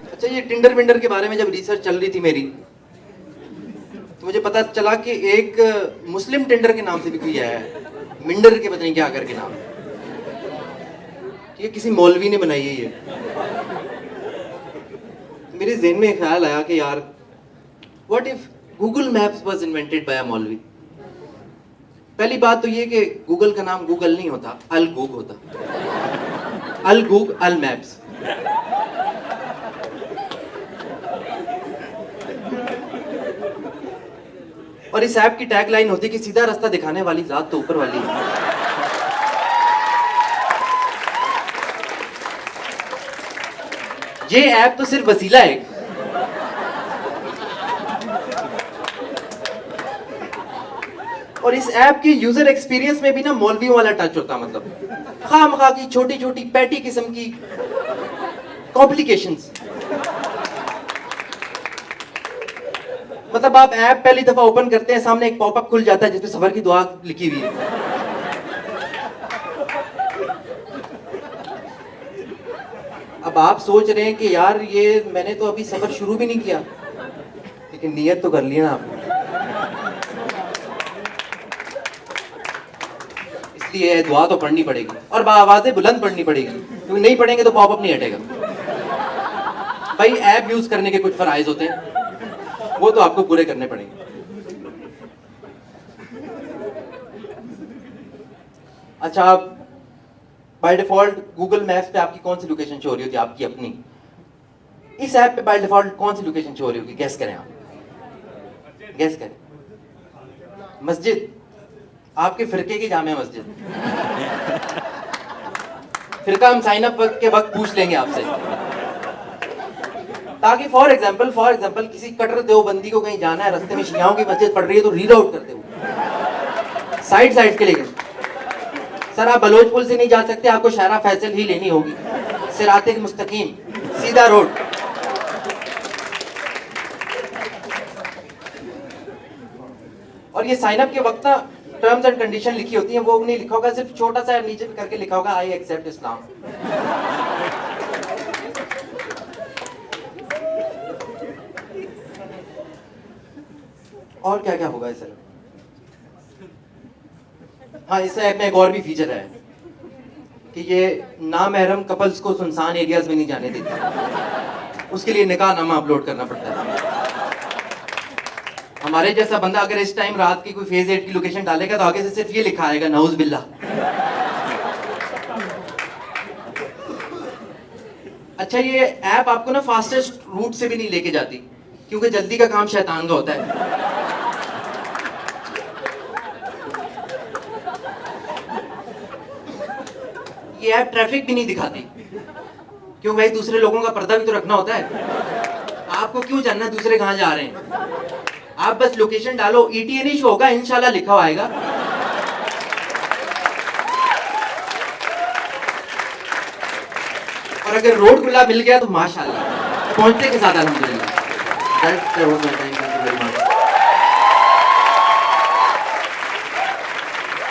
अच्छा, ये Tinder vendor के बारे में जब रिसर्च चल रही थी मेरी, तो मुझे पता चला कि एक मुस्लिम टिंडर के नाम से भी कोई है, मिंडर के पता नहीं क्या करके नाम। ये किसी मौलवी ने बनाई है ये। मेरे ज़हन में ख्याल आया कि यार, what if Google Maps was invented by a मौलवी। पहली बात तो ये कि गूगल का नाम गूगल नहीं होता, अल गूग होता। अल गूग अल मैप्स। और इस ऐप की टैगलाइन होती है कि सीधा रास्ता दिखाने वाली जात तो ऊपर वाली है। ये ऐप तो सिर्फ वसीला है। और इस ऐप की यूजर एक्सपीरियंस में भी ना मौलवियों वाला टच होता, मतलब खामखा की छोटी छोटी पैटी किस्म की कॉम्प्लिकेशंस। मतलब आप ऐप पहली दफा ओपन करते हैं, सामने एक पॉपअप खुल जाता है जिसमें सफर की दुआ लिखी हुई है। अब आप सोच रहे हैं कि यार ये मैंने तो अभी सफर शुरू भी नहीं किया, लेकिन नियत तो कर ली ना आपने। इसलिए दुआ तो पढ़नी पड़ेगी और बाआवाज़े बुलंद पढ़नी पड़ेगी, क्योंकि नहीं पढ़ेंगे तो पॉपअप नहीं हटेगा। भाई ऐप यूज करने के कुछ फराइज होते हैं, वो तो आपको पूरे करने पड़ेंगे। अच्छा, आप बाय डिफॉल्ट गूगल मैप्स पे आपकी कौन सी लोकेशन शो हो रही होती है? आपकी अपनी। इस ऐप पे बाय डिफॉल्ट कौन सी लोकेशन शो हो रही होगी? गैस करें आप, गैस करें। मस्जिद, आपके फिरके की जामे मस्जिद। फिरका हम साइन अप के वक्त पूछ लेंगे आपसे, ताकि फॉर एग्जाम्पल किसी कट्टर देवबंदी को कहीं जाना है, रास्ते में शियाओं की मस्जिद पड़ रही है तो रीराउट करते हो साइड के लिए। सर आप बलोच पुल से नहीं जा सकते, आपको शाहरा फैसल ही लेनी होगी, सिराते मुस्तकीम सीधा रोड। और ये साइन अप के वक्त ना टर्म्स एंड कंडीशन लिखी होती है, वो नहीं लिखा होगा, सिर्फ छोटा सा नीचे करके लिखा होगा आई एक्सेप्ट इस्लाम। और क्या क्या होगा इस ऐप? हाँ, इस ऐप में एक और भी फीचर है कि ये नामहरम कपल्स को सुनसान एरियाज में नहीं जाने देती, उसके लिए निकाहनामा अपलोड करना पड़ता है। हमारे जैसा बंदा अगर इस टाइम रात की कोई फेज 8 की लोकेशन डालेगा तो आगे से सिर्फ ये लिखा आएगा, नाउज बिल्ला। अच्छा, ये ऐप आपको ना फास्टेस्ट रूट से भी नहीं लेके जाती, क्योंकि जल्दी का काम शैतान का होता है। ये ऐप ट्रैफिक भी नहीं दिखाती, क्यों भाई? दूसरे लोगों का पर्दा भी तो रखना होता है। आपको क्यों जानना दूसरे कहां जा रहे हैं? आप बस लोकेशन डालो, ETA नहीं शो होगा, इंशाल्लाह लिखा हुआ आएगा। और अगर रोड खुला मिल गया तो माशाल्लाह, पहुंचने के साथ अल्हम्दुलिल्लाह।